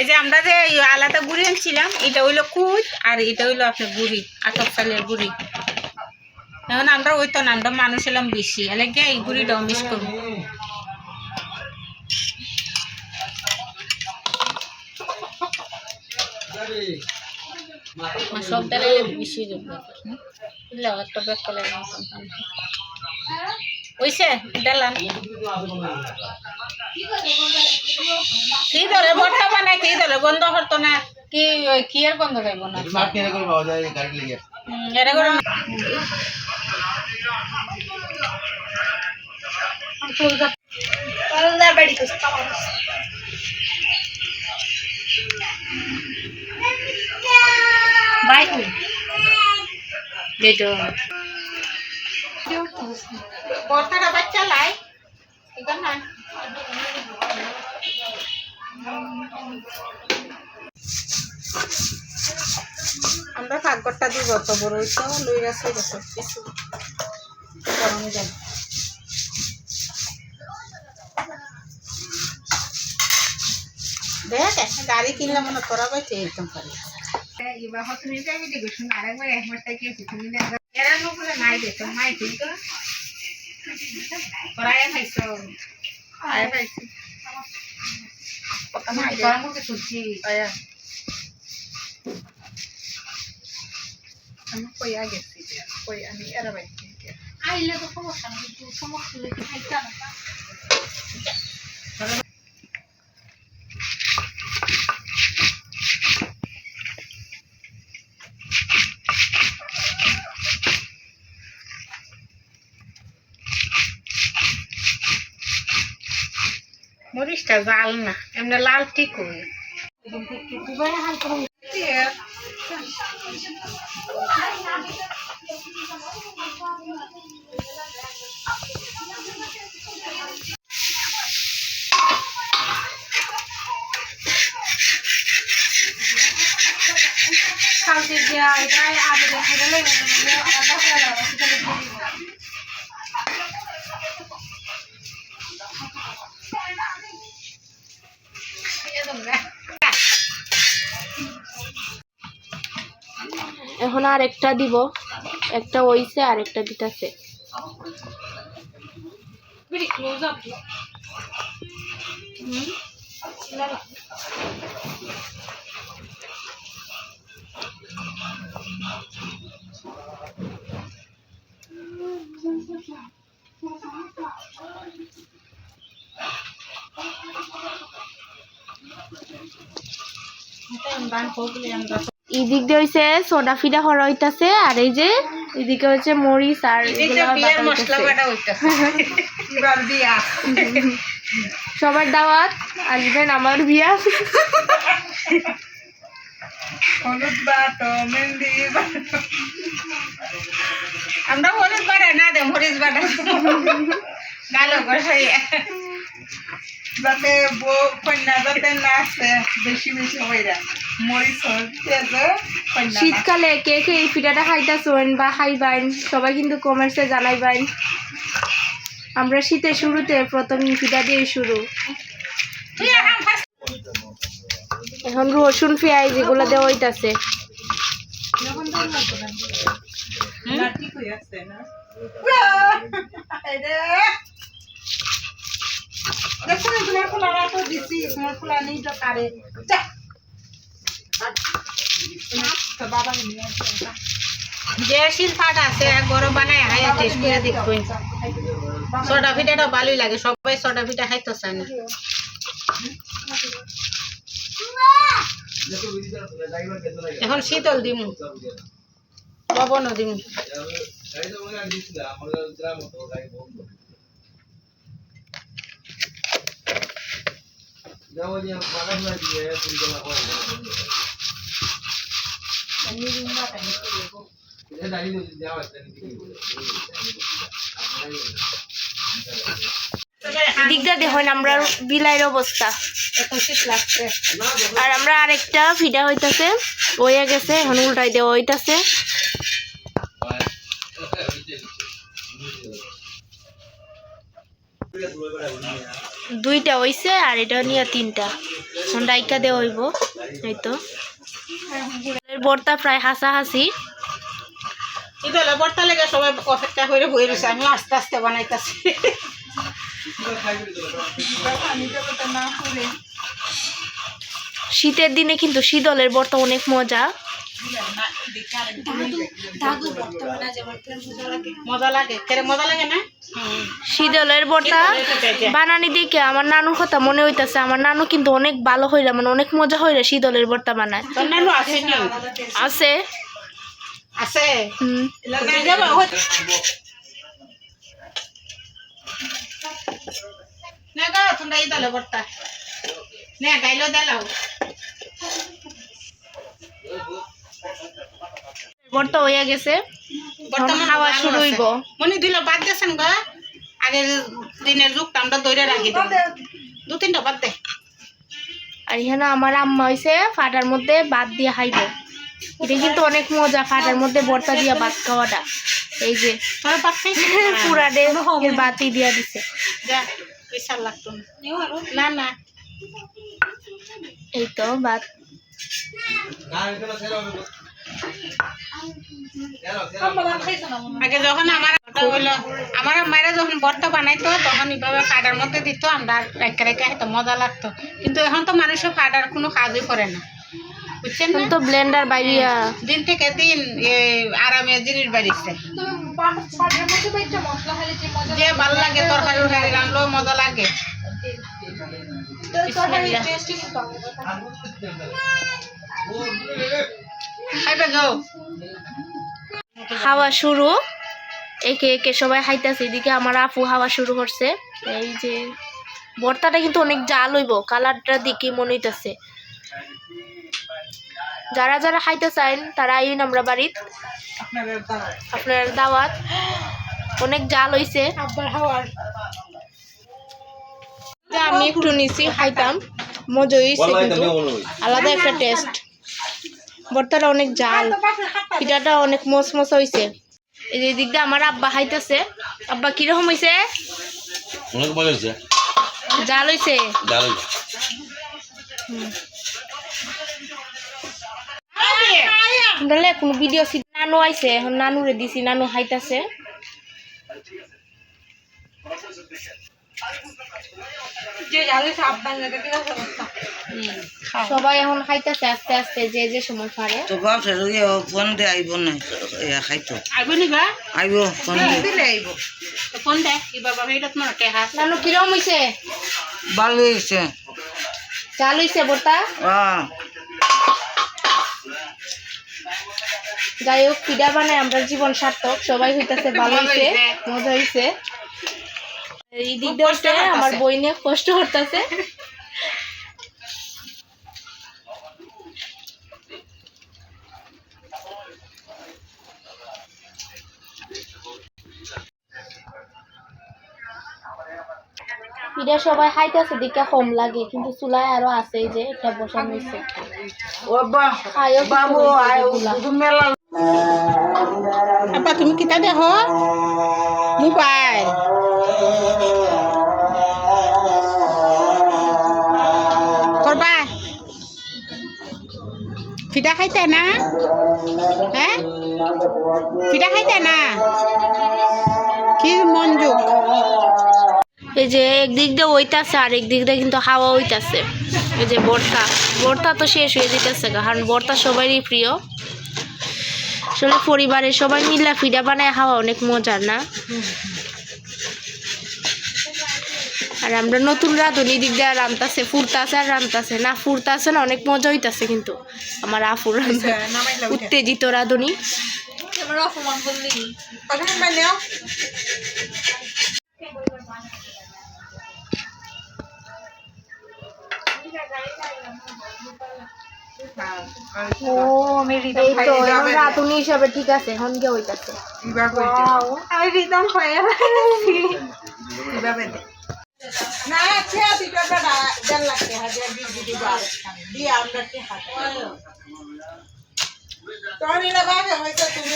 এই যে আমরা যে আলাদা গুড়ি আনছিলাম, এটা হইলো কুচ আর এটা হইলো আপনার গুড়ি, আতপ চালের গুড়ি। এখন আমরা ওই তো আমরা মানুষ এলাম বেশি, এলাকা এই গুড়িটাও মিস করবো। সব ডালে বেশি একটা ব্যাগ করে ওইসে ডালান কি ধরে বর্তা বানাই কি ধরে গন্ধ হতো না কি কি এর গন্ধ যাইব না এরা করে বাই বর্তাটা বাচ্চা লাই না আমরা ভাগ্যটা দিব অত বড় হইতো লই আছে সব কিছু গরম যান দেখ গাড়ি কিনলে মনে করা পাইছে একদম পারি এবার হত নিতে আমি দেখো শুনে আরেকবার এক মাসটা কি আছে তুমি এরা নবলে নাই দেখো মাই কিন্তু পড়ায় খাইছো আয় খাইছি আমি গরম করতে ছুটছি আয়া আমি কই আগে কই আমি এরা বাইছি আইলে তো সমস্যা না কিন্তু সমস্যা হলে কি খাইতা না মরিচটা জাল না এমনি লাল ঠিক হই কালকে দিয়া প্রায় আগে দেখা গেলে এখন আর একটা দিব, একটা হইছে আর একটা দিতেছে। এদিক দিয়ে হইছে সোডা ফিডা হরা হইতাছে আর এই যে এদিকে হচ্ছে মরিচ আর সবার দাওয়াত আসবেন আমার বিয়া। হলুদ বাটো মেহেন্দি আমরা হলুদ বাটা না দে মরিচ বাটা গালো বসাই যাতে বউ কন্যা যাতে নাচে বেশি বেশি হইরা মরিচ শীতকালে কে কে এই পিঠাটা খাইতেছেন বা খাইবেন সবাই কিন্তু কমেন্টসে জানাইবেন। আমরা শীতের শুরুতে প্রথম পিঠা দিয়ে শুরু। এখন রসুন পেঁয়াজ যেগুলো দেওয়া হইতাছে। যে শিলপাট আছে গরম বানায় হাই টেস্ট করে দেখবেন। সোডা পিঠাটা ভালোই লাগে, সবাই সোডা পিঠা খাইতে চায় না। এখন শীতল দিমু লবণও দিমু। দিকটা দেখুন আমরা বিলাইয়ের অবস্থা আর আমরা আরেকটা ফিডা হইতাছে হয়ে গেছে এখন উল্টাই দেওয়া হইতাছে। দুইটা হইছে আর এটা নিয়ে তিনটা। ডাইকা দেওয়া হইব। এই তো ভর্তা প্রায় হাসাহাসি। ইদলে বর্তা লেগে সবাই অপেক্ষা করে বই রয়েছে, আমি আস্তে আস্তে বানাইতেছি। শীতের দিনে কিন্তু শীতলের ভর্তা অনেক মজা। মজা লাগে, কেরে মজা লাগে না? শীতলের ভর্তা বানানি দেখে আমার নানুর কথা মনে হইতাছে। আমার নানু কিন্তু অনেক ভালো হইরা, মানে অনেক মজা হইরা শীতলের ভর্তা বানায়। তোর নানু আছে না? আছে আছে। না গো তোমরা ইদলে বর্তা নে গাইলো দেলাও। ভর্তা হইয়া গেছে, খাওয়া শুরু হইব। মনে দিল বাদ দিয়েছেন গো, আগের দিনের যুগটা আমরা দৌড়ে রাখি দু তিনটা বাদ দে। আর এখানে আমার আম্মা হইছে ফাটার মধ্যে ভাত দিয়ে খাইব। এটা কিন্তু অনেক মজা, ফাটার মধ্যে ভর্তা দিয়া ভাত খাওয়াটা। এই যে তোরা ভাত খাইছিস? পুরা ডে ভাতই দিয়া দিছে। যা পয়সা লাগতো না। না এই তো ভাত। আগে যখন আমার হইলো, আমার মায়েরা যখন ভর্তা বানাইতো তখন এইভাবে ফাটার মধ্যে দিত, আমরা রেখে রেখে খাইতো, মজা লাগতো। কিন্তু এখন তো মানুষের ফাটার কোনো কাজই করে না, বুঝছেন না? তো ব্লেন্ডার বাইরিয়া দিন থেকে দিন আরামের জিনিস বাড়িছে। যে ভালো লাগে তরকারি উঠারি রান্নলেও মজা লাগে। খাইবে গো। খাওয়া শুরু, একে একে সবাই খাইতেছে। এদিকে আমার আপু খাওয়া শুরু করছে। এই যে ভর্তাটা কিন্তু অনেক জাল হইব, কালারটা দেখে মনে হইতেছে। যারা যারা খাইতে চান তারা আইন আমরা বাড়িত, আপনার দাওয়াত। অনেক জাল হইছে। আমি একটু নিছি, খাইতাম, মজা হইছে, কিন্তু আলাদা একটা টেস্ট। ভর্তাটা অনেক জাল, পিঠাটা অনেক মচমচ হইছে। এই যে দিক দিয়ে আমার আব্বা খাইতেছে। আব্বা কিরকম হইছে? অনেক ভালো হয়েছে, জাল হইছে। ডাল তাহলে কোনো ভিডিও নানু আইছে, এখন নানুরে দিছি, নানু খাইতেছে। সবাই এখন খাইতেছে আস্তে আস্তে, যে যে সময় পারে। তো বাপরে ফোন দে আইব না খাইতো আইবো নি গা? আইব ফোন দিলে আইব। ফোন দে কি বাবা, এটা তোমার টেহা। নানু কিরকম হইছে? ভালো হয়েছে। জাল হইছে ভর্তা। যাই হোক, পিঠা বানায় আমরা জীবন সার্থক। সবাই হইতেছে ভালো হইছে, মজা হইছে। এই দিক দিয়ে আমার বই নিয়ে কষ্ট করতেছে। পিঠা সবাই খাইতেছে দিকে কম লাগে, কিন্তু চুলায় আরো আছে, এই যে এটা বসানো হয়েছে। বাবু মেলা আপা তুমি কিতা দেখো? মোবাইল। করবা পিঠা খাইতে না? হ্যাঁ পিঠা খাইতে না? কি মনযোগ। এই যে একদিক দিয়ে ওইতাছে, আর একদিক দিয়ে কিন্তু হাওয়া হইতাছে। এই যে ভর্তা তো শেষ হয়ে যেতেছে, কারণ ভর্তা সবারই প্রিয়। আসলে পরিবারের সবাই মিলে পিঠা বানায় খাওয়া অনেক মজার, না? আর আমরা নতুন রাঁধুনি দিক দিয়ে রান্তাছে, ফুরতাছে আর রান্তাছে না, ফুরতাছে না, অনেক মজা হইতাছে। কিন্তু আমার আফুর উত্তেজিত রাঁধুনি। রাঁধুনি হিসাবে ঠিক আছে, এখন কে হইতাছে। না আচ্ছা দিবা না 1.5 লাখ টাকা দিয়ে আমরা কি হাতে তোর নিলা ভাগে হয়তো তুমি